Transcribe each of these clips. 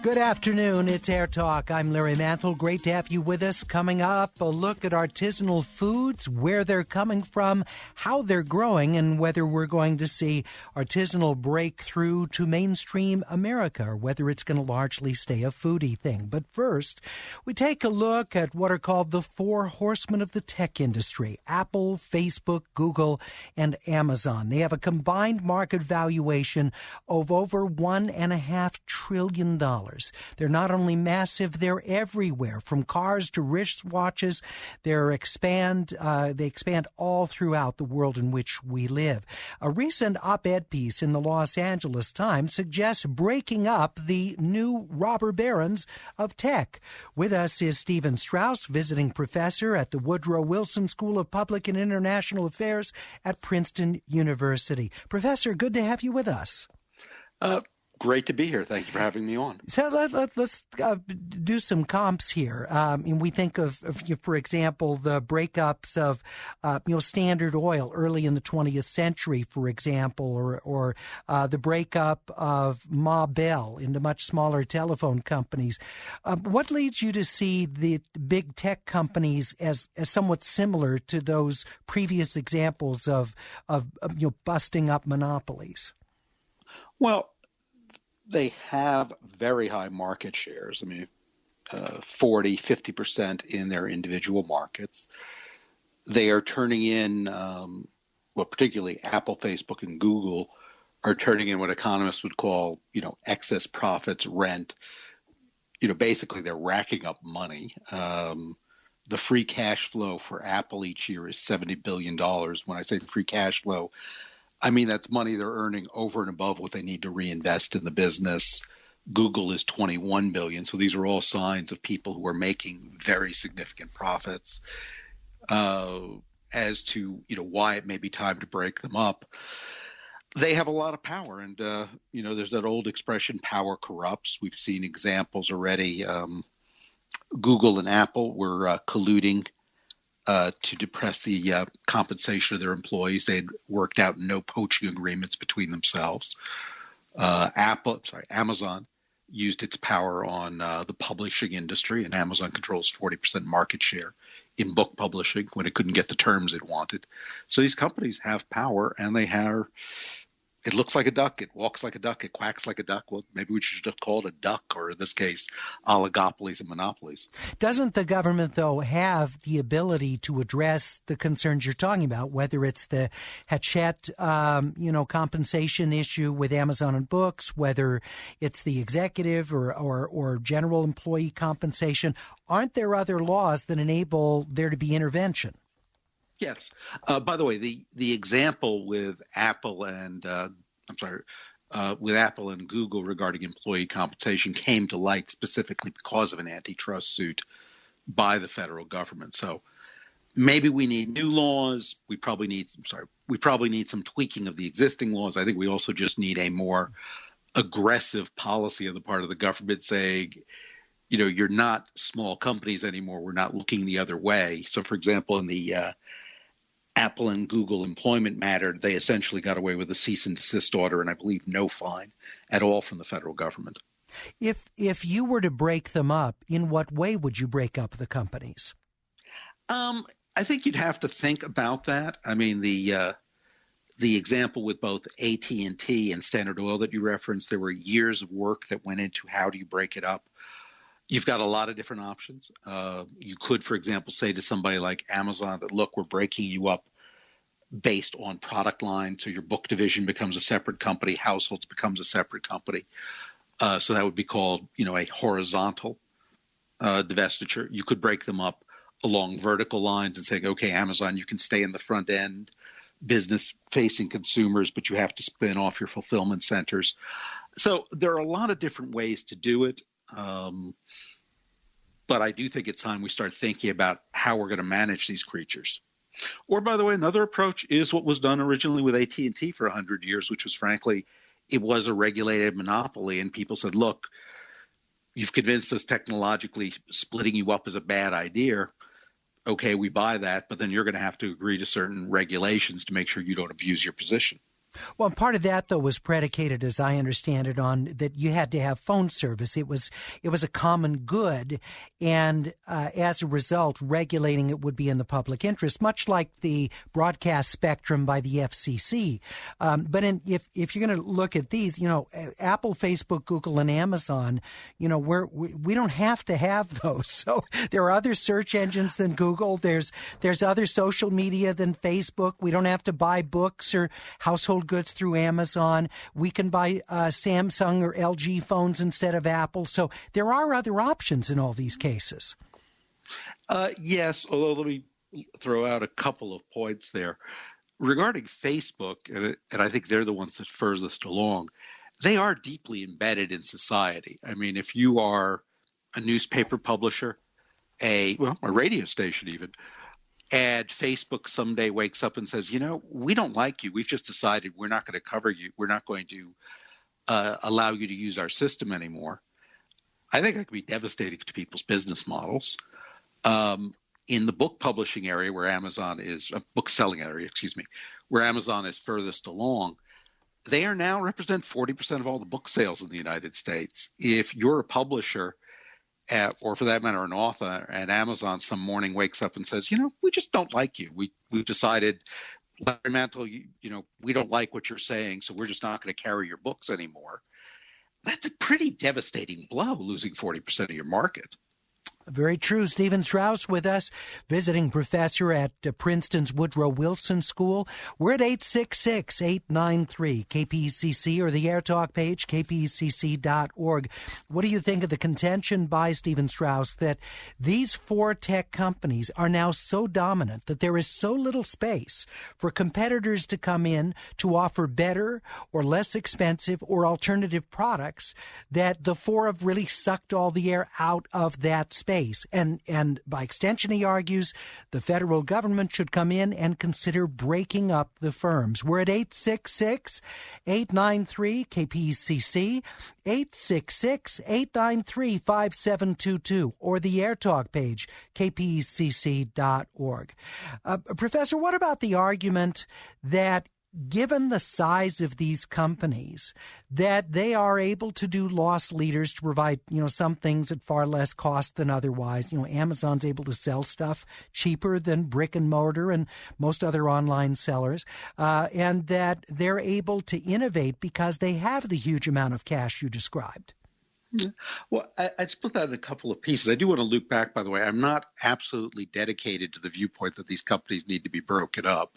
Good afternoon. It's AirTalk. I'm Larry Mantle. Great to have you with us. Coming up, a look at artisanal foods, where they're coming from, how they're growing, and whether we're going to see artisanal break through to mainstream America, or whether it's going to largely stay a foodie thing. But first, we take a look at what are called the four horsemen of the tech industry: Apple, Facebook, Google, and Amazon. They have a combined market valuation of over $1.5 trillion. They're not only massive, they're everywhere, from cars to wristwatches. They expand all throughout the world in which we live. A recent op-ed piece in the Los Angeles Times suggests breaking up the new robber barons of tech. With us is Stephen Strauss, visiting professor at the Woodrow Wilson School of Public and International Affairs at Princeton University. Professor, good to have you with us. Great to be here. Thank you for having me on. So let's do some comps here. And we think of, for example, the breakups of, Standard Oil early in the 20th century, for example, or the breakup of Ma Bell into much smaller telephone companies. What leads you to see the big tech companies as somewhat similar to those previous examples of busting up monopolies? Well, they have very high market shares. 40, 50% in their individual markets. They are turning in, particularly Apple, Facebook, and Google are turning in what economists would call, excess profits, rent. Basically they're racking up money. The free cash flow for Apple each year is $70 billion. When I say free cash flow, that's money they're earning over and above what they need to reinvest in the business. Google is $21 billion. So these are all signs of people who are making very significant profits. As to, why it may be time to break them up, they have a lot of power. And, there's that old expression, power corrupts. We've seen examples already. Google and Apple were colluding to depress the compensation of their employees. They had worked out no poaching agreements between themselves. Amazon used its power on the publishing industry, and Amazon controls 40% market share in book publishing when it couldn't get the terms it wanted. So these companies have power, and they have. It looks like a duck. It walks like a duck. It quacks like a duck. Well, maybe we should just call it a duck, or in this case, oligopolies and monopolies. Doesn't the government, though, have the ability to address the concerns you're talking about, whether it's the Hachette, compensation issue with Amazon and books, whether it's the executive or general employee compensation? Aren't there other laws that enable there to be intervention? Yes. By the way, the example with Apple and Google regarding employee compensation came to light specifically because of an antitrust suit by the federal government. So maybe we need new laws. We probably need some tweaking of the existing laws. I think we also just need a more aggressive policy on the part of the government saying, you're not small companies anymore. We're not looking the other way. So, for example, in the Apple and Google employment matter, they essentially got away with a cease and desist order, and I believe no fine at all from the federal government. If you were to break them up, in what way would you break up the companies? I think you'd have to think about that. The example with both AT&T and Standard Oil that you referenced, there were years of work that went into how do you break it up. You've got a lot of different options. You could, for example, say to somebody like Amazon that, look, we're breaking you up based on product line. So your book division becomes a separate company, households becomes a separate company. So that would be called, a horizontal divestiture. You could break them up along vertical lines and say, okay, Amazon, you can stay in the front end business facing consumers, but you have to spin off your fulfillment centers. So there are a lot of different ways to do it. But I do think it's time we start thinking about how we're going to manage these creatures. Or, by the way, another approach is what was done originally with AT&T for 100 years, which was, frankly, it was a regulated monopoly. And people said, look, you've convinced us technologically splitting you up is a bad idea. Okay, we buy that, but then you're going to have to agree to certain regulations to make sure you don't abuse your position. Well, part of that, though, was predicated, as I understand it, on that you had to have phone service. It was a common good, and as a result, regulating it would be in the public interest, much like the broadcast spectrum by the FCC. If you're going to look at these, Apple, Facebook, Google, and Amazon, we don't have to have those. So there are other search engines than Google. There's other social media than Facebook. We don't have to buy books or household goods through Amazon. We can buy Samsung or LG phones instead of Apple. So there are other options in all these cases. Yes, although let me throw out a couple of points there. Regarding Facebook, and I think they're the ones that furthest along, they are deeply embedded in society. I mean, if you are a newspaper publisher, a radio station even, and Facebook someday wakes up and says, we don't like you. We've just decided we're not going to cover you. We're not going to allow you to use our system anymore. I think that could be devastating to people's business models. In the book publishing area where Amazon is, book selling area, where Amazon is furthest along, they are now represent 40% of all the book sales in the United States. If you're a publisher, or for that matter, an author, and Amazon some morning wakes up and says, we just don't like you. We've decided, Larry Mantle, we don't like what you're saying, so we're just not going to carry your books anymore. That's a pretty devastating blow, losing 40% of your market. Very true. Stephen Strauss with us, visiting professor at Princeton's Woodrow Wilson School. We're at 866-893-KPCC or the AirTalk page, kpcc.org. What do you think of the contention by Stephen Strauss that these four tech companies are now so dominant that there is so little space for competitors to come in to offer better or less expensive or alternative products, that the four have really sucked all the air out of that space? And by extension, he argues, the federal government should come in and consider breaking up the firms. We're at 866-893-KPCC, 866-893-5722, or the AirTalk page, kpcc.org. Professor, what about the argument that given the size of these companies, that they are able to do loss leaders to provide, some things at far less cost than otherwise? Amazon's able to sell stuff cheaper than brick and mortar and most other online sellers, and that they're able to innovate because they have the huge amount of cash you described. Yeah. Well, I'd split that in a couple of pieces. I do want to loop back, by the way. I'm not absolutely dedicated to the viewpoint that these companies need to be broken up.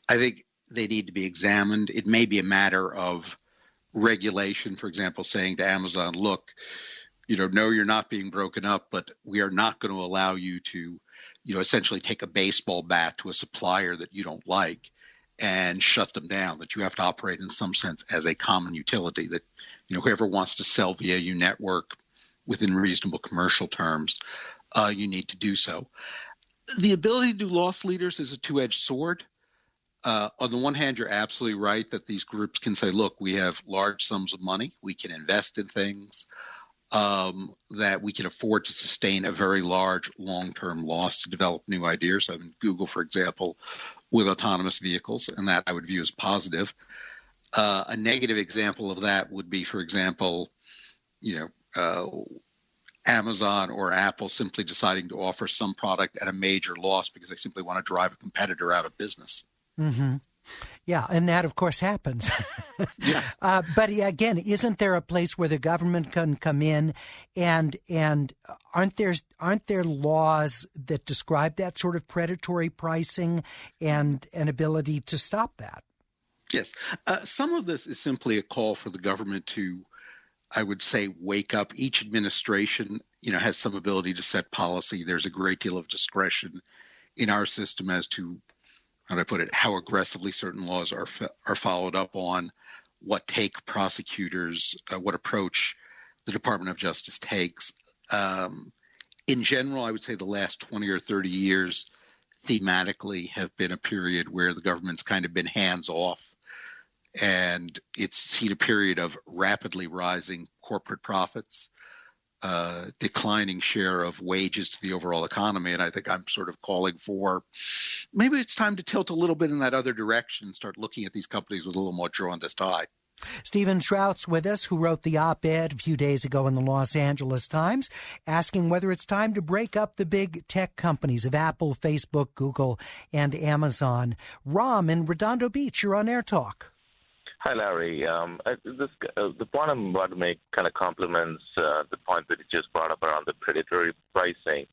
I think they need to be examined. It may be a matter of regulation, for example, saying to Amazon, look, no, you're not being broken up, but we are not going to allow you to, essentially take a baseball bat to a supplier that you don't like and shut them down, that you have to operate in some sense as a common utility, that, whoever wants to sell via your network within reasonable commercial terms, you need to do so. The ability to do loss leaders is a two-edged sword. On the one hand, you're absolutely right that these groups can say, look, we have large sums of money. We can invest in things that we can afford to sustain a very large long-term loss to develop new ideas. I mean, Google, for example, with autonomous vehicles, and that I would view as positive. A negative example of that would be, for example, Amazon or Apple simply deciding to offer some product at a major loss because they simply want to drive a competitor out of business. Mm-hmm. Yeah, and that, of course, happens. Yeah. But again, isn't there a place where the government can come in and aren't there laws that describe that sort of predatory pricing and an ability to stop that? Yes. Some of this is simply a call for the government to, I would say, wake up. Each administration, has some ability to set policy. There's a great deal of discretion in our system as to, how do I put it, how aggressively certain laws are followed up on, what take prosecutors, what approach the Department of Justice takes. In general, I would say the last 20 or 30 years thematically have been a period where the government's kind of been hands off, and it's seen a period of rapidly rising corporate profits. declining share of wages to the overall economy. And I think I'm sort of calling for maybe it's time to tilt a little bit in that other direction and start looking at these companies with a little more jaundiced eye. Stephen Strauss with us, who wrote the op-ed a few days ago in the Los Angeles Times, asking whether it's time to break up the big tech companies of Apple, Facebook, Google, and Amazon. Ram in Redondo Beach, you're on AirTalk. Hi, Larry. The point I'm about to make kind of complements the point that you just brought up around the predatory pricing.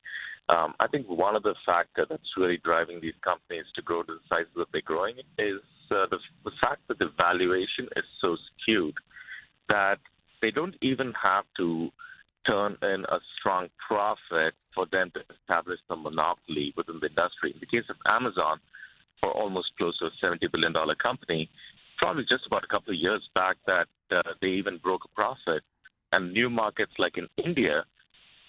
I think one of the factors that's really driving these companies to grow to the sizes that they're growing is the fact that the valuation is so skewed that they don't even have to turn in a strong profit for them to establish the monopoly within the industry. In the case of Amazon, for almost close to a $70 billion company, probably just about a couple of years back that they even broke a profit. And new markets like in India,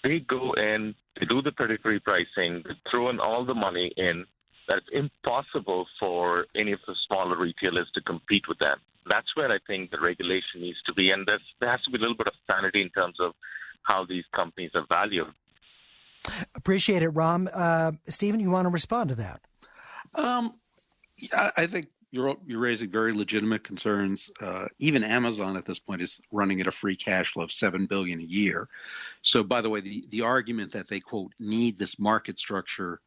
they go in, they do the predatory pricing, they throw in all the money in. That's impossible for any of the smaller retailers to compete with them. That's where I think the regulation needs to be. And there has to be a little bit of sanity in terms of how these companies are valued. Appreciate it, Ram. Stephen, you want to respond to that? I think you're raising very legitimate concerns. Even Amazon at this point is running at a free cash flow of $7 billion a year. So, by the way, the argument that they, quote, need this market structure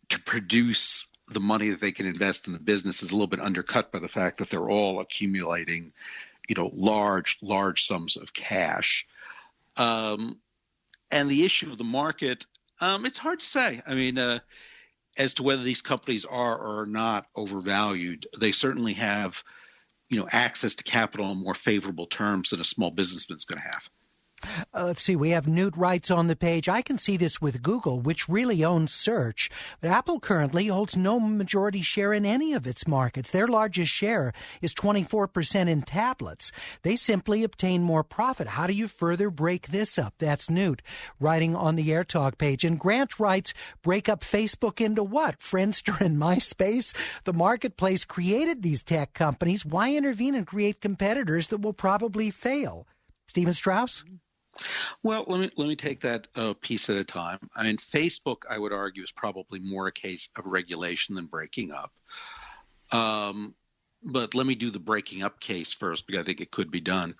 to produce the money that they can invest in the business is a little bit undercut by the fact that they're all accumulating, large sums of cash. And the issue of the market, it's hard to say. I mean, as to whether these companies are or are not overvalued, they certainly have, access to capital on more favorable terms than a small businessman's going to have. Let's see, we have Newt writes on the page, I can see this with Google, which really owns search, but Apple currently holds no majority share in any of its markets. Their largest share is 24% in tablets. They simply obtain more profit. How do you further break this up? That's Newt writing on the AirTalk page. And Grant writes, break up Facebook into what? Friendster and MySpace? The marketplace created these tech companies. Why intervene and create competitors that will probably fail? Stephen Strauss? Well, let me take that piece at a time. I mean, Facebook, I would argue, is probably more a case of regulation than breaking up. But let me do the breaking up case first, because I think it could be done.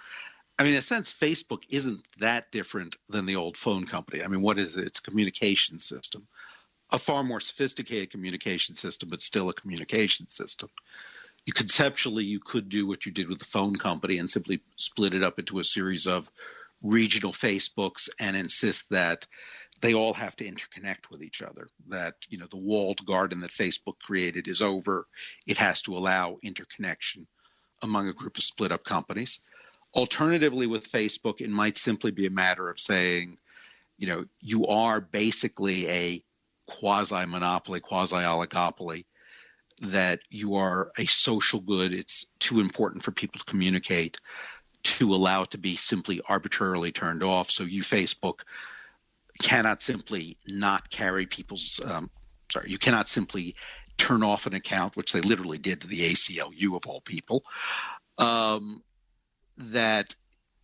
I mean, in a sense, Facebook isn't that different than the old phone company. I mean, what is it? It's a communication system, a far more sophisticated communication system, but still a communication system. Conceptually, you could do what you did with the phone company and simply split it up into a series of regional Facebooks and insist that they all have to interconnect with each other, that, the walled garden that Facebook created is over. It has to allow interconnection among a group of split up companies. Alternatively, with Facebook, it might simply be a matter of saying, you are basically a quasi-monopoly, quasi-oligopoly, that you are a social good. It's too important for people to communicate to allow it to be simply arbitrarily turned off. So you, Facebook, cannot simply not carry people's you cannot simply turn off an account, which they literally did to the ACLU of all people, that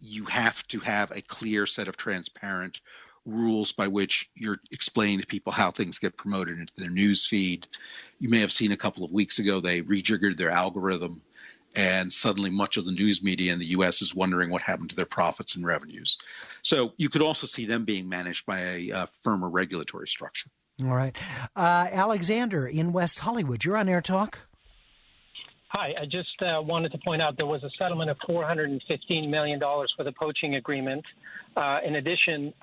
you have to have a clear set of transparent rules by which you're explaining to people how things get promoted into their news feed. You may have seen a couple of weeks ago they rejiggered their algorithm, and suddenly much of the news media in the U.S. is wondering what happened to their profits and revenues. So you could also see them being managed by a firmer regulatory structure. All right. Alexander in West Hollywood, you're on AirTalk. Hi, I just wanted to point out there was a settlement of $415 million for the poaching agreement. In addition,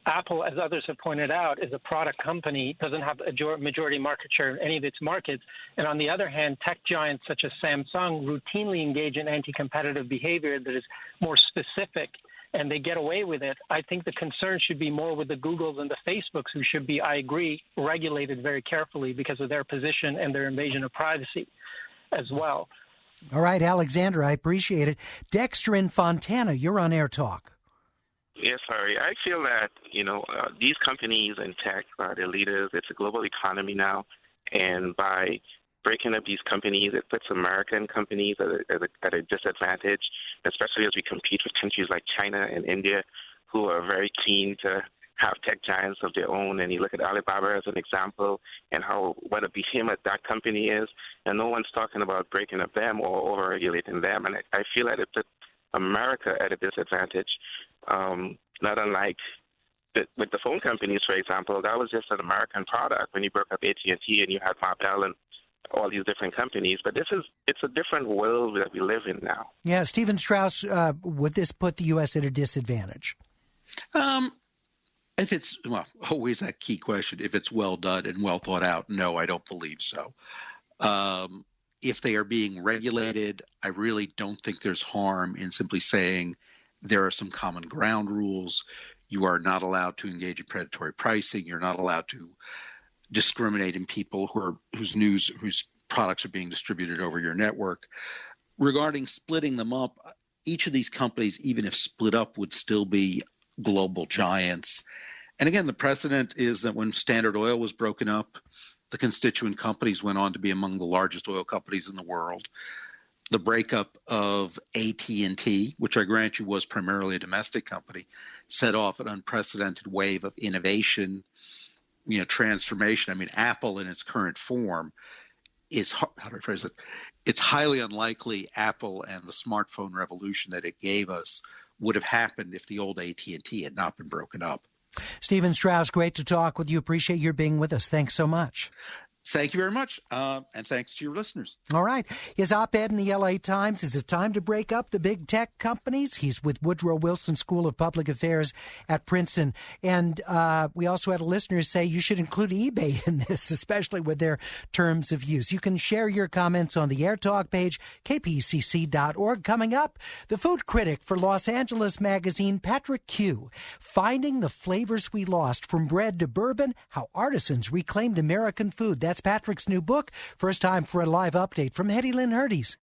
Apple, as others have pointed out, is a product company, doesn't have a majority market share in any of its markets. And on the other hand, tech giants such as Samsung routinely engage in anti-competitive behavior that is more specific, and they get away with it. I think the concern should be more with the Googles and the Facebooks, who should be, I agree, regulated very carefully because of their position and their invasion of privacy as well. All right, Alexander, I appreciate it. Dexter in Fontana, you're on AirTalk. Yes, Larry. I feel that, these companies in tech are the leaders. It's a global economy now. And by breaking up these companies, it puts American companies at a disadvantage, especially as we compete with countries like China and India, who are very keen to have tech giants of their own. And you look at Alibaba as an example and what a behemoth that company is, and no one's talking about breaking up them or over-regulating them. And I feel that it put America at a disadvantage, not unlike with the phone companies, for example. That was just an American product when you broke up AT&T and you had Mantle and all these different companies. But it's a different world that we live in now. Yeah, Stephen Strauss, would this put the U.S. at a disadvantage? If it's, always that key question, if it's well done and well thought out, no, I don't believe so. If they are being regulated, I really don't think there's harm in simply saying there are some common ground rules. You are not allowed to engage in predatory pricing. You're not allowed to discriminate in people whose products are being distributed over your network. Regarding splitting them up, each of these companies, even if split up, would still be global giants. And again, the precedent is that when Standard Oil was broken up, the constituent companies went on to be among the largest oil companies in the world. The breakup of AT&T, which I grant you was primarily a domestic company, set off an unprecedented wave of innovation, transformation. I mean, Apple in its current form is, how do I phrase it? It's highly unlikely Apple and the smartphone revolution that it gave us would have happened if the old AT&T had not been broken up. Stephen Strauss, great to talk with you. Appreciate your being with us. Thanks so much. Thank you very much, and thanks to your listeners. All right. His op-ed in the L.A. Times, is it time to break up the big tech companies? He's with Woodrow Wilson School of Public Affairs at Princeton. And we also had a listener say you should include eBay in this, especially with their terms of use. You can share your comments on the AirTalk page, kpcc.org. Coming up, the food critic for Los Angeles Magazine, Patrick Q. Finding the flavors we lost from bread to bourbon, how artisans reclaimed American food. That's Patrick's new book. First time for a live update from Hetty Lynn Hurdes.